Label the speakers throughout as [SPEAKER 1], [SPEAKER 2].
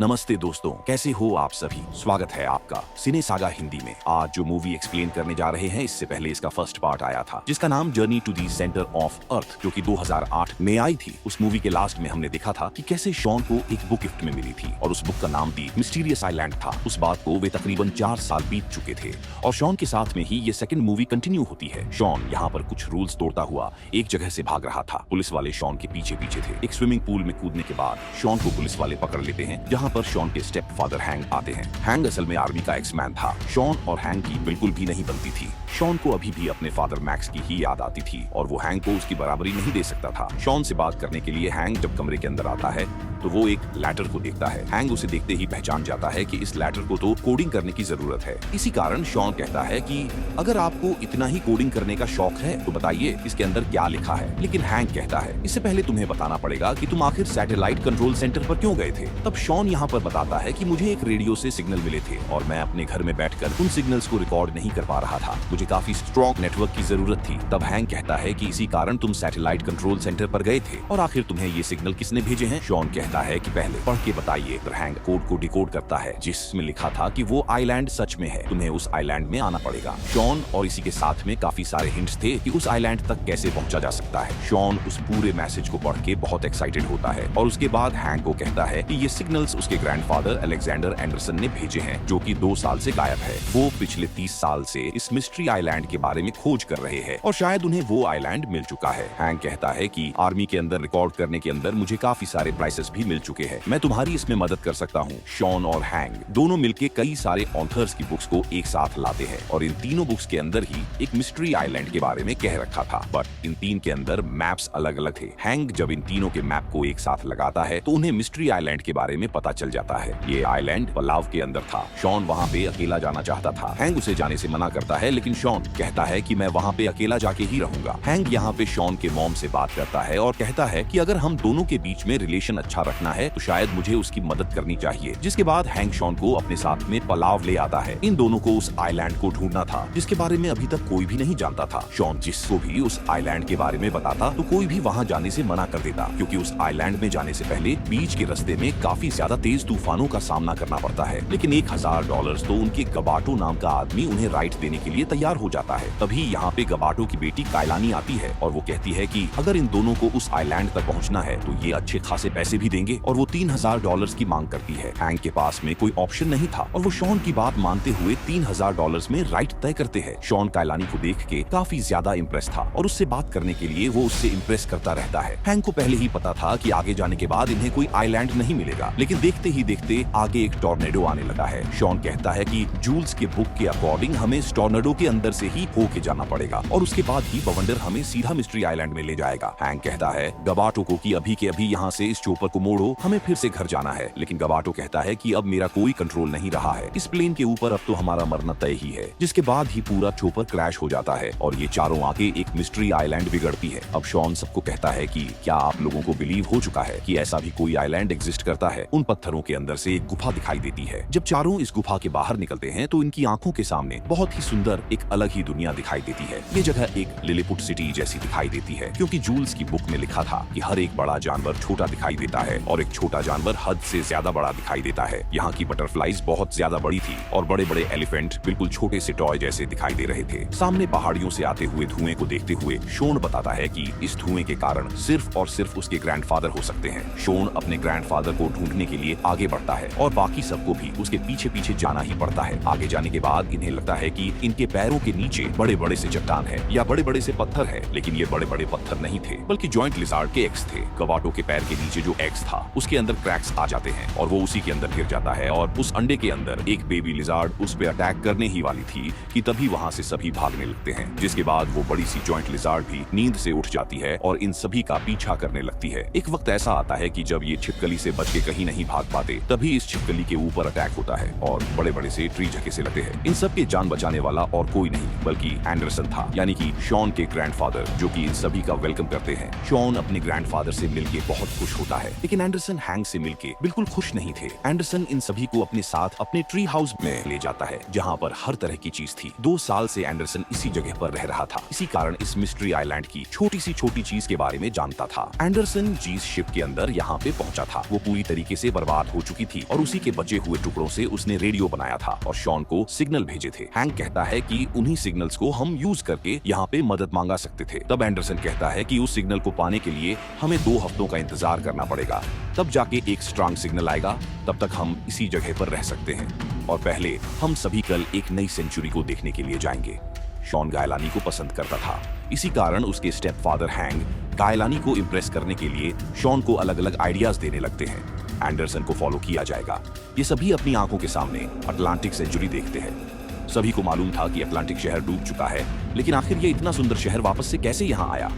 [SPEAKER 1] नमस्ते दोस्तों, कैसे हो आप सभी। स्वागत है आपका सिने सागा हिंदी में। आज जो मूवी एक्सप्लेन करने जा रहे हैं, इससे पहले इसका फर्स्ट पार्ट आया था जिसका नाम journey to the centre of earth, जो कि 2008 में आई थी। उस मूवी के लास्ट में हमने देखा था कि कैसे शॉन को एक बुक गिफ्ट में मिली थी और उस बुक का नाम भी मिस्टीरियस आइलैंड था। उस बात को वे तकरीबन 4 साल बीत चुके थे और शॉन के साथ में ही ये सेकंड मूवी कंटिन्यू होती है। शॉन यहाँ पर कुछ रूल्स तोड़ता हुआ एक जगह से भाग रहा था। पुलिस वाले शॉन के पीछे पीछे थे। एक स्विमिंग पूल में कूदने के बाद शॉन को पुलिस वाले पकड़ लेते हैं, जहाँ पर शॉन के स्टेप फादर हैंग आते हैं। हैंग असल में आर्मी का एक्समैन था। शॉन और हैंग की बिल्कुल भी नहीं बनती थी। शॉन को अभी भी अपने फादर मैक्स की ही याद आती थी और वो हैंग को उसकी बराबरी नहीं दे सकता था। शॉन से बात करने के लिए हैंग जब कमरे के अंदर आता है तो वो एक लैटर को देखता है। हैंग उसे देखते ही पहचान जाता है कि इस लैटर को तो कोडिंग करने की जरूरत है। इसी कारण शॉन कहता है कि अगर आपको इतना ही कोडिंग करने का शौक है तो बताइए इसके अंदर क्या लिखा है। लेकिन हैंग कहता है इससे पहले तुम्हें बताना पड़ेगा कि तुम आखिर सैटेलाइट कंट्रोल सेंटर पर क्यों गए थे। तब शॉन यहाँ पर बताता है कि मुझे एक रेडियो से सिग्नल मिले थे और मैं अपने घर में बैठकर उन सिग्नल्स को रिकॉर्ड नहीं कर पा रहा था। मुझे काफी स्ट्रॉन्ग नेटवर्क की जरूरत थी। तब हैंग कहता है कि इसी कारण तुम सैटेलाइट कंट्रोल सेंटर पर गए थे और आखिर तुम्हें ये सिग्नल किसने भेजे हैं। शॉन कहता है कि पहले पढ़ के बताइए। तो हैंग कोड को डिकोड करता है जिसमें लिखा था कि वो आइलैंड सच में है, तुम्हें उस आइलैंड में आना पड़ेगा। शॉन और इसी के साथ में काफी सारे हिंट्स थे कि उस आइलैंड तक कैसे पहुंचा जा सकता है। शॉन उस पूरे मैसेज को पढ़ के बहुत एक्साइटेड होता है और उसके बाद हैंग को कहता है कि ये सिग्नल्स उसके ग्रैंडफादर अलेक्जेंडर एंडरसन ने भेजे हैं, जो कि 2 साल से गायब है। वो पिछले 30 साल से इस मिस्ट्री आइलैंड के बारे में खोज कर रहे हैं और शायद उन्हें वो आइलैंड मिल चुका है। हैंग कहता है कि आर्मी के अंदर रिकॉर्ड करने के अंदर मुझे काफी सारे प्राइसेस भी मिल चुके हैं, मैं तुम्हारी इसमें मदद कर सकता हूँ। शॉन और हैंग दोनों मिलके कई सारे ऑथर्स की बुक्स को एक साथ लाते हैं और इन तीनों बुक्स के अंदर ही एक मिस्ट्री आइलैंड के बारे में कह रखा था, बट इन तीन के अंदर मैप्स अलग अलग थे। हैंग जब इन तीनों के मैप को एक साथ लगाता है तो उन्हें मिस्ट्री आइलैंड के बारे में पता चल जाता है। ये आइलैंड पलाव के अंदर था। शॉन वहाँ पे अकेला जाना चाहता था। हैंग उसे जाने से मना करता है, लेकिन शॉन कहता है कि मैं वहाँ पे अकेला जाके ही रहूंगा। हैंग यहाँ पे शॉन के मॉम से बात करता है और कहता है कि अगर हम दोनों के बीच में रिलेशन अच्छा रखना है तो शायद मुझे उसकी मदद करनी चाहिए। जिसके बाद हैंग शॉन को अपने साथ में पलाव ले आता है। इन दोनों को उस आइलैंड को ढूंढना था जिसके बारे में अभी तक कोई भी नहीं जानता था। शॉन जिसको भी उस आइलैंड के बारे में बताता तो कोई भी वहाँ जाने से मना कर देता, क्योंकि उस आइलैंड में जाने से पहले बीच के रास्ते में काफी ज्यादा तेज तूफानों का सामना करना पड़ता है। लेकिन $1000 तो उनके गबाटो नाम का आदमी उन्हें राइट देने के लिए तैयार हो जाता है। तभी यहाँ पे गबाटो की बेटी कायलानी आती है और वो कहती है कि अगर इन दोनों को उस आइलैंड तक पहुँचना है तो ये अच्छे खासे पैसे भी देंगे और वो $3000 की मांग करती है। हैंग के पास में कोई ऑप्शन नहीं था और वो शॉन की बात मानते हुए $3000 में राइट तय करते हैं। शॉन कायलानी को देख के काफी ज्यादा इम्प्रेस था और उससे बात करने के लिए वो उससे इम्प्रेस करता रहता है। हैंग को पहले ही पता था कि आगे जाने के बाद इन्हें कोई आइलैंड नहीं मिलेगा, लेकिन देखते ही देखते आगे एक टॉर्नेडो आने लगा है। शॉन कहता है कि जूल्स के बुक के अकॉर्डिंग हमें इस टॉर्नेडो के अंदर से ही होके जाना पड़ेगा और उसके बाद ही बवंडर हमें सीधा मिस्ट्री आइलैंड में ले जाएगा। हैंग कहता है गबाटो को कि अभी के अभी यहाँ से इस चोपर को मोड़ो, हमें फिर से घर जाना है। लेकिन गबाटो कहता है कि अब मेरा कोई कंट्रोल नहीं रहा है, इस प्लेन के ऊपर अब तो हमारा मरना तय ही है। जिसके बाद ही पूरा चोपर क्रैश हो जाता है और ये चारों आके एक मिस्ट्री आइलैंड बिगड़ती है। अब शॉन सबको कहता है कि क्या आप लोगों को बिलीव हो चुका है कि ऐसा भी कोई आइलैंड एग्जिस्ट करता है। उन पत्थरों के अंदर से एक गुफा दिखाई देती है। जब चारों इस गुफा के बाहर निकलते हैं तो इनकी आंखों के सामने बहुत ही सुंदर एक अलग ही दुनिया दिखाई देती है। ये जगह एक लिलीपुट सिटी जैसी दिखाई देती है, क्योंकि जूल्स की बुक में लिखा था कि हर एक बड़ा जानवर छोटा दिखाई देता है और एक छोटा जानवर हद से ज्यादा बड़ा दिखाई देता है। यहाँ की बटरफ्लाईज बहुत ज्यादा बड़ी थी और बड़े बड़े एलिफेंट बिल्कुल छोटे से टॉय जैसे दिखाई दे रहे थे। सामने पहाड़ियों से आते हुए धुएं को देखते हुए शोन बताता है कि इस धुएं के कारण सिर्फ और सिर्फ उसके ग्रैंडफादर हो सकते हैं। शोन अपने ग्रैंडफादर को ढूंढने के लिए आगे बढ़ता है और बाकी सबको भी उसके पीछे पीछे जाना ही पड़ता है। आगे जाने के बाद इन्हें लगता है कि इनके पैरों के नीचे बड़े बड़े से चट्टान है या बड़े बड़े से पत्थर है, लेकिन ये बड़े बड़े पत्थर नहीं थे बल्कि जॉइंट लिजार्ड के एग्स थे। गबाटो के पैर के नीचे जो एग्स था उसके अंदर क्रैक्स आ जाते हैं और वो उसी के अंदर गिर जाता है और उस अंडे के अंदर एक बेबी लिजार्ड उस पे अटैक करने ही वाली थी कि तभी वहाँ से सभी भागने लगते हैं। जिसके बाद वो बड़ी सी जॉइंट लिजार्ड भी नींद से उठ जाती है और इन सभी का पीछा करने लगती है। एक वक्त ऐसा आता है कि जब ये छिपकली से बच के कहीं नहीं भाग पाते, तभी इस छिपकली के ऊपर अटैक होता है और बड़े बड़े से ट्री झकेसे लगते हैं। इन सब के जान बचाने वाला और कोई नहीं बल्कि एंडरसन था, यानी कि शॉन के ग्रैंडफादर, जो कि इन सभी का वेलकम करते हैं। शॉन अपने ग्रैंडफादर से मिलके बहुत खुश होता है, लेकिन लेकिन एंडरसन हैंक से मिलके बिल्कुल खुश नहीं थे। एंडरसन इन सभी को अपने साथ अपने ट्री हाउस में ले जाता है, जहाँ पर हर तरह की चीज थी। 2 साल से एंडरसन इसी जगह पर रह रहा था, इसी कारण इस मिस्ट्री आइलैंड की छोटी सी छोटी चीज के बारे में जानता था। एंडरसन जीस शिप के अंदर यहाँ पे पहुंचा था। वो पूरी तरीके से बर्बाद हो चुकी थी और उसी के बचे हुए टुकड़ों से उसने रेडियो बनाया था और शॉन को सिग्नल भेजे थे। हैंक कहता है कि उन्हीं सिग्नल्स को हम यूज करके यहाँ पे मदद मांगा सकते थे। तब एंडरसन कहता है कि उस सिग्नल को पाने के लिए हमें 2 हफ्तों का इंतजार करना पड़ेगा, तब जाके एक स्ट्रांग सिग्नल आएगा, तब तक हम इसी जगह पर रह सकते हैं और पहले हम सभी कल एक नई सेंचुरी को देखने के लिए जाएंगे। शॉन गायलानी को पसंद करता था, इसी कारण उसके स्टेप फादर हैंग गायलानी को इम्प्रेस करने के लिए शॉन को अलग अलग आइडियाज देने लगते हैं। एंडरसन को फॉलो किया जाएगा। ये सभी अपनी आंखों के सामने अटलांटिक सेंचुरी देखते हैं। सभी को मालूम था कि अटलांटिक शहर डूब चुका है, लेकिन आखिर ये इतना सुंदर शहर वापस से कैसे यहाँ आया।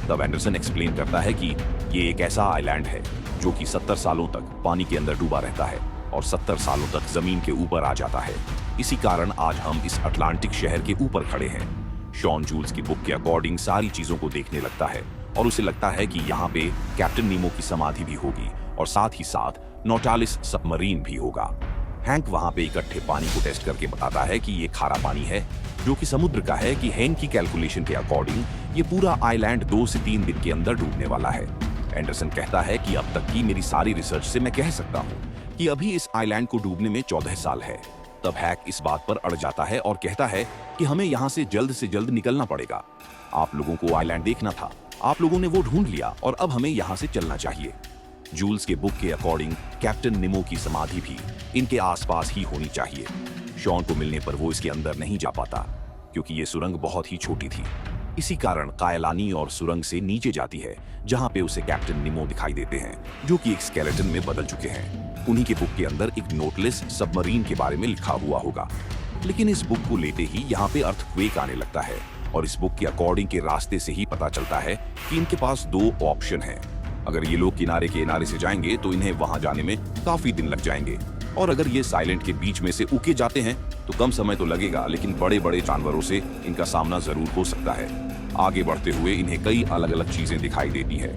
[SPEAKER 1] तब एंडरसन एक्सप्लेन करता है कि ये एक ऐसा आइलैंड है जो कि 70 सालों तक पानी के अंदर डूबा रहता है और 70 सालों तक जमीन के ऊपर आ जाता है। इसी कारण आज हम इस अटलांटिक शहर के ऊपर खड़े हैं। शॉन जूल्स की बुक के अकॉर्डिंग सारी चीजों को देखने लगता है और उसे लगता है कि यहाँ पे कैप्टन नीमो की समाधि भी होगी और साथ ही साथ नौटालिस सबमरीन भी होगा। हैंक वहाँ पे इकट्ठे पानी को टेस्ट करके बताता है कि ये खारा पानी है जो कि समुद्र का है कि हैंक की कैलकुलेशन के अकॉर्डिंग ये पूरा आइलैंड 2 से 3 दिन के अंदर डूबने वाला है। एंडरसन कहता है कि अब तक की मेरी सारी रिसर्च से मैं कह सकता हूँ कि अभी इस आइलैंड को डूबने में 14 साल है। तब हैक इस बात पर अड़ जाता है और कहता है कि हमें यहाँ से जल्द निकलना पड़ेगा। आप लोगों को आइलैंड देखना था, आप लोगों ने वो ढूंढ लिया और अब हमें यहाँ से चलना चाहिए। जूल्स के बुक के अकॉर्डिंग कैप्टन निमो की समाधि भी इनके आसपास ही होनी चाहिए। शॉन को मिलने पर वो इसके अंदर नहीं जा पाता क्योंकि ये सुरंग बहुत ही छोटी थी। इसी कारण कायलानी और सुरंग से नीचे जाती है, जहाँ पे उसे कैप्टन निमो दिखाई देते हैं जो कि एक स्केलेटन में बदल चुके हैं। उन्हीं के बुक के अंदर एक नोटलेस सबमरीन के बारे में लिखा हुआ होगा, लेकिन इस बुक को लेते ही यहाँ पे अर्थक्वेक आने लगता है और इस बुक के अकॉर्डिंग के रास्ते से ही पता चलता है कि इनके पास 2 ऑप्शन हैं। अगर ये लोग किनारे के किनारे से जाएंगे तो इन्हें वहां जाने में काफी दिन लग जाएंगे और अगर ये साइलेंट के बीच में से उके जाते हैं तो कम समय तो लगेगा, लेकिन बड़े बड़े जानवरों से इनका सामना जरूर हो सकता है। आगे बढ़ते हुए इन्हें कई अलग अलग चीजें दिखाई देती है,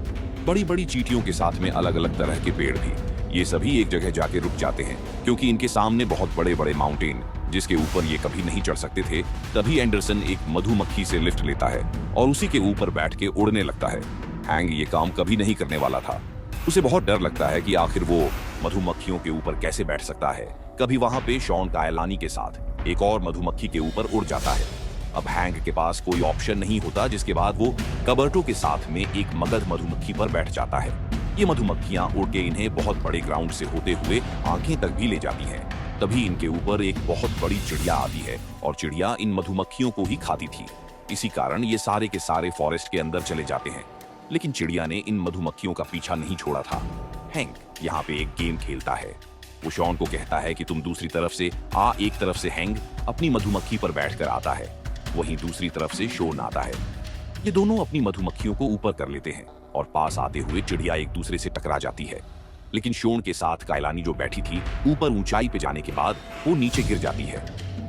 [SPEAKER 1] बड़ी बड़ी चींटियों के साथ में अलग अलग तरह के पेड़ भी। ये सभी एक जगह जाके रुक जाते हैं क्योंकि इनके सामने बहुत बड़े बड़े माउंटेन जिसके ऊपर ये कभी नहीं चढ़ सकते थे। तभी एंडरसन एक मधुमक्खी से लिफ्ट लेता है और उसी के ऊपर बैठ के उड़ने लगता है। हैंग ये काम कभी नहीं करने वाला था। उसे बहुत डर लगता है कि आखिर वो मधुमक्खियों के ऊपर कैसे बैठ सकता है। कभी वहां पे शॉन कायलानी के साथ एक और मधुमक्खी के ऊपर उड़ जाता है। अब हैंग के पास कोई ऑप्शन नहीं होता, जिसके बाद वो कबर्टो के साथ में एक मगध मधुमक्खी पर बैठ जाता है। ये मधुमक्खियां उड़ के इन्हें बहुत बड़े ग्राउंड से होते हुए आंखें तक भी ले जाती हैं। तभी इनके ऊपर एक बहुत बड़ी चिड़िया आती है और चिड़िया इन मधुमक्खियों को ही खाती थी। इसी कारण ये सारे के सारे फॉरेस्ट के अंदर चले जाते हैं, लेकिन चिड़िया ने इन मधुमक्खियों का पीछा नहीं छोड़ा था। हैंक यहाँ पे एक गेम खेलता है। वो शॉन को कहता है कि तुम दूसरी तरफ से आ। एक तरफ से हैंग अपनी मधुमक्खी पर बैठकर आता है, वहीं दूसरी तरफ से शोन आता है। ये दोनों अपनी मधुमक्खियों को ऊपर कर लेते हैं और पास आते हुए चिड़िया एक दूसरे से टकरा जाती है, लेकिन शोन के साथ कायलानी जो बैठी थी ऊपर ऊंचाई पे जाने के बाद वो नीचे गिर जाती है।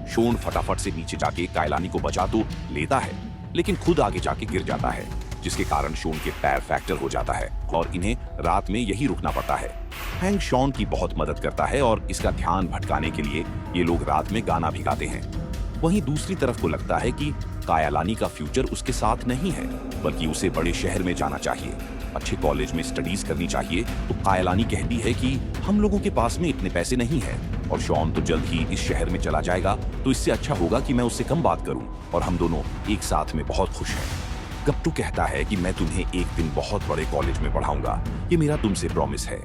[SPEAKER 1] शोन फटाफट से नीचे जाके कायलानी को बचा तो लेता है, लेकिन खुद आगे जाके गिर जाता है, जिसके कारण शोन के पैर फ्रैक्चर हो जाता है और इन्हें रात में यही रुकना पड़ता है। हैंक शॉन की बहुत मदद करता है और इसका ध्यान भटकाने के लिए ये लोग रात में गाना भी गाते हैं। वहीं दूसरी तरफ को लगता है कि कायलानी का फ्यूचर उसके साथ नहीं है, बल्कि उसे बड़े शहर में जाना चाहिए, अच्छे कॉलेज में स्टडीज करनी चाहिए। तो कायलानी कहती है कि हम लोगों के पास में इतने पैसे नहीं हैं और शॉन तो जल्द ही इस शहर में चला जाएगा, तो इससे अच्छा होगा कि मैं उससे कम बात करूं और हम दोनों एक साथ में बहुत खुश हैं। गप्टू कहता है कि मैं तुम्हें एक दिन बहुत बड़े कॉलेज में पढ़ाऊंगा, ये मेरा तुमसे प्रॉमिस है।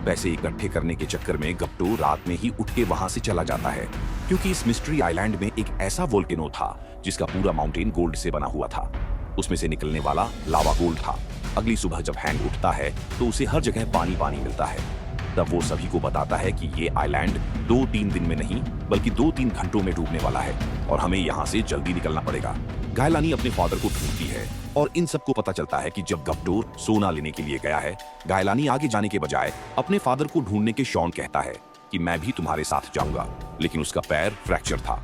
[SPEAKER 1] पैसे इकट्ठे करने के चक्कर में गप्टू रात में ही उठ के वहां से चला जाता है, क्योंकि इस मिस्ट्री आइलैंड में एक ऐसा वोल्केनो था जिसका पूरा माउंटेन गोल्ड से बना हुआ था। उसमें से निकलने वाला लावा गोल्ड था। अगली सुबह जब हैंग उठता है तो उसे हर जगह पानी पानी मिलता है। तब वो सभी को बताता है कि ये आइलैंड 2-3 दिन में नहीं बल्कि 2-3 घंटों में डूबने वाला है और हमें यहाँ से जल्दी निकलना पड़ेगा। गायलानी अपने फादर को ढूंढती है और इन सबको पता चलता है कि जब गप्टू सोना लेने के लिए गया है, गायलानी आगे जाने के बजाय अपने फादर को ढूंढने के शॉन कहता है कि मैं भी तुम्हारे साथ जाऊंगा, लेकिन उसका पैर फ्रैक्चर था।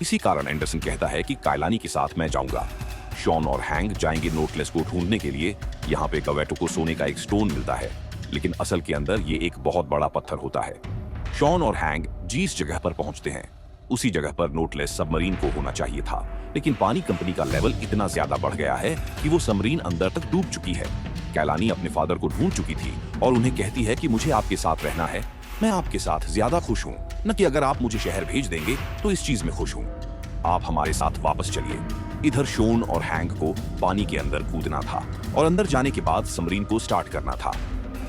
[SPEAKER 1] इसी कारण एंडरसन कहता है कि कायलानी के साथ मैं जाऊंगा। शॉन और हैंग जाएंगे नोटलेस को ढूंढने के लिए। यहाँ पे गवेटो को सोने का एक स्टोन मिलता है, लेकिन असल के अंदर ये एक बहुत बड़ा पत्थर होता है। शॉन और हैंक जिस जगह पर पहुंचते हैं उसी जगह पर नोटलेस सबमरीन को होना चाहिए था, लेकिन पानी कंपनी का लेवल इतना ज्यादा बढ़ गया है कि वो सबमरीन अंदर तक डूब चुकी है। कैलानी अपने फादर को ढूंढ चुकी थी और उन्हें कहती है कि मुझे आपके साथ रहना है, मैं आपके साथ ज्यादा खुश हूँ, न कि अगर आप मुझे शहर भेज देंगे तो इस चीज में खुश हूँ। आप हमारे साथ वापस चलिए। इधर शॉन और हैंक को पानी के अंदर कूदना था और अंदर जाने के बाद सबमरीन को स्टार्ट करना था।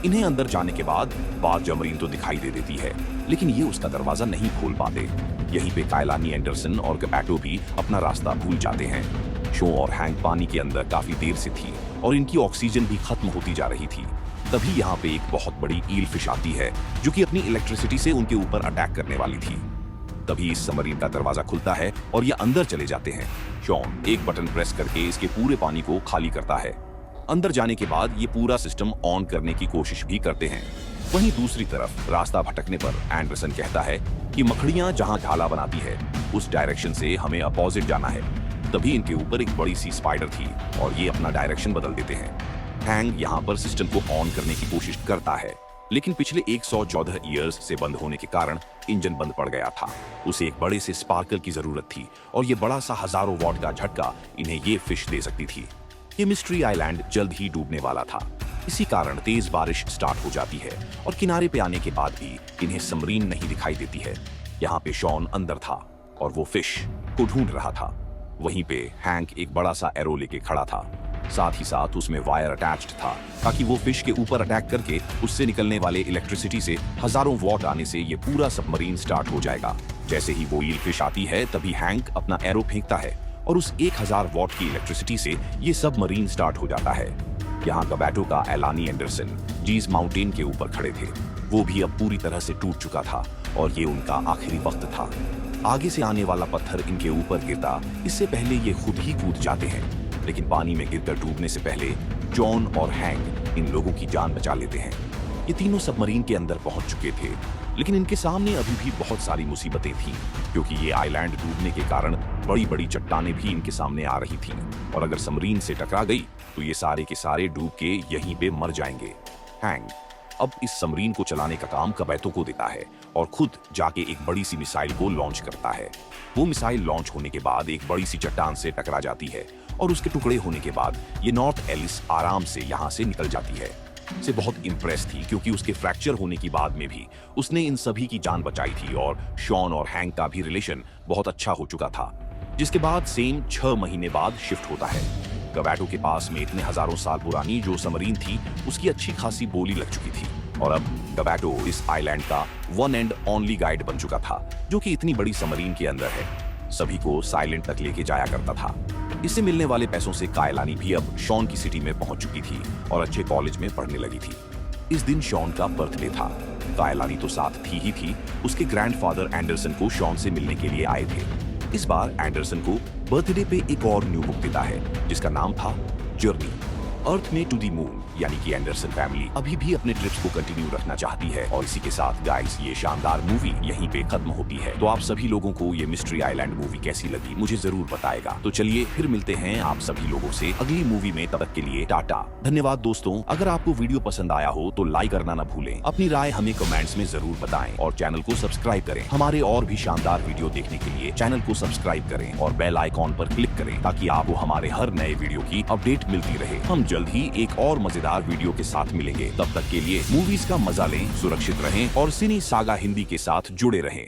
[SPEAKER 1] इन्हें अंदर जाने के बाद सबमरीन तो दिखाई दे देती है, लेकिन ये उसका दरवाजा नहीं खोल पाते। यहीं पे कायलानी एंडरसन और गबैटो भी अपना रास्ता भूल जाते हैं। शो और हैंक पानी के अंदर काफी देर से थी और इनकी ऑक्सीजन भी खत्म होती जा रही थी। तभी यहाँ पे एक बहुत बड़ी ईल फिश आती है जो कि अपनी इलेक्ट्रिसिटी से उनके ऊपर अटैक करने वाली थी। तभी इस सबमरीन का दरवाजा खुलता है और ये अंदर चले जाते हैं। शॉन एक बटन प्रेस करके इसके पूरे पानी को खाली करता है। अंदर जाने के बाद ये पूरा सिस्टम ऑन करने की कोशिश भी करते हैं। वहीं दूसरी तरफ रास्ता भटकने पर एंडरसन कहता है कि मकड़ियां जहां ढाला बनाती है उस डायरेक्शन से हमें अपोजिट जाना है। तभी इनके ऊपर एक बड़ी सी स्पाइडर थी और ये अपना डायरेक्शन बदल देते हैं। हैंक यहाँ पर सिस्टम को ऑन करने की कोशिश करता है, लेकिन पिछले 114 ईयर्स से बंद होने के कारण इंजन बंद पड़ गया था। उसे एक बड़े से स्पार्कल की जरूरत थी और ये बड़ा सा 1000 वॉट का झटका इन्हें ये फिश दे सकती थी। ये मिस्ट्री आइलैंड जल्द ही डूबने वाला था। इसी कारण तेज बारिश स्टार्ट हो जाती है और किनारे पे आने के बाद भी इन्हें सबमरीन नहीं दिखाई देती है। यहाँ पे शॉन अंदर था और वो फिश को ढूंढ रहा था। वहीं पे हैंक एक बड़ा सा एरो लेके खड़ा था, साथ ही साथ उसमें वायर अटैच्ड था ताकि वो फिश के ऊपर अटैक करके उससे निकलने वाले इलेक्ट्रिसिटी से हजारों वॉट आने से ये पूरा सबमरीन स्टार्ट हो जाएगा। जैसे ही वो ईल फिश आती है तभी हैंक अपना एरो फेंकता है और उस 1000 वॉट की इलेक्ट्रिसिटी से ये सबमरीन स्टार्ट हो जाता है। यहाँ गबैटो का एलानी एंडरसन जीज माउंटेन के ऊपर खड़े थे। वो भी अब पूरी तरह से टूट चुका था और ये उनका आखिरी वक्त था। आगे से आने वाला पत्थर इनके ऊपर गिरता इससे पहले ये खुद ही कूद जाते हैं, लेकिन पानी में गिरकर डूबने से पहले जॉन और हैंक इन लोगों की जान बचा लेते हैं। ये तीनों सबमरीन के अंदर पहुंच चुके थे, लेकिन इनके सामने अभी भी बहुत सारी मुसीबतें थीं, क्योंकि ये आइलैंड डूबने के कारण बड़ी बड़ी चट्टानें भी इनके सामने आ रही थीं और अगर सबमरीन से टकरा गई तो ये सारे के सारे डूब के यहीं पे मर जाएंगे। हैंक अब इस सबमरीन को चलाने का काम गबैटो को देता है और खुद जाके एक बड़ी सी मिसाइल को लॉन्च करता है। वो मिसाइल लॉन्च होने के बाद एक बड़ी सी चट्टान से टकरा जाती है और उसके टुकड़े होने के बाद ये नॉर्थ एलिस आराम से यहाँ से निकल जाती है। से बहुत इम्प्रेस थी क्योंकि उसके फ्रैक्चर होने की बाद में भी उसने इन सभी की जान बचाई थी और शॉन और हैंक का भी रिलेशन बहुत अच्छा हो चुका था। जिसके बाद सेम 6 महीने बाद शिफ्ट होता है। गबैटो के पास में इतने हजारों साल पुरानी जो सबमरीन थी उसकी अच्छी खासी बोली लग चुकी थी और अब गबैटो इस आइलैंड का वन एंड ओनली गाइड बन चुका था, जो कि इतनी बड़ी सबमरीन के अंदर है। सभी को साइलेंट तक लेके जाया करता था। इससे मिलने वाले पैसों से कायलानी भी अब शॉन की सिटी में पहुंच चुकी थी और अच्छे कॉलेज में पढ़ने लगी थी। इस दिन शॉन का बर्थडे था। कायलानी तो साथ थी ही थी, उसके ग्रैंडफादर एंडरसन को शॉन से मिलने के लिए आए थे। इस बार एंडरसन को बर्थडे पे एक और न्यू बुक देता है जिसका नाम था जर्नी अर्थ में टू दी मून, यानी कि एंडरसन फैमिली अभी भी अपने ट्रिप्स को कंटिन्यू रखना चाहती है। और इसी के साथ गाइस ये शानदार मूवी यहीं पे खत्म होती है। तो आप सभी लोगों को ये मिस्ट्री आइलैंड मूवी कैसी लगी मुझे जरूर बताएगा। तो चलिए फिर मिलते हैं आप सभी लोगों से अगली मूवी में, तब तक के लिए टाटा। धन्यवाद दोस्तों। अगर आपको वीडियो पसंद आया हो तो लाइक करना न भूलें, अपनी राय हमें कमेंट्स में जरूर बताएं और चैनल को सब्सक्राइब करें। हमारे और भी शानदार वीडियो देखने के लिए चैनल को सब्सक्राइब करें और बेल आइकॉन पर क्लिक करें ताकि आपको हमारे हर नए वीडियो की अपडेट मिलती रहे। हम जल्द ही एक और मजेदार वीडियो के साथ मिलेंगे। तब तक के लिए मूवीज का मजा लें, सुरक्षित रहें और सिनी सागा हिंदी के साथ जुड़े रहें।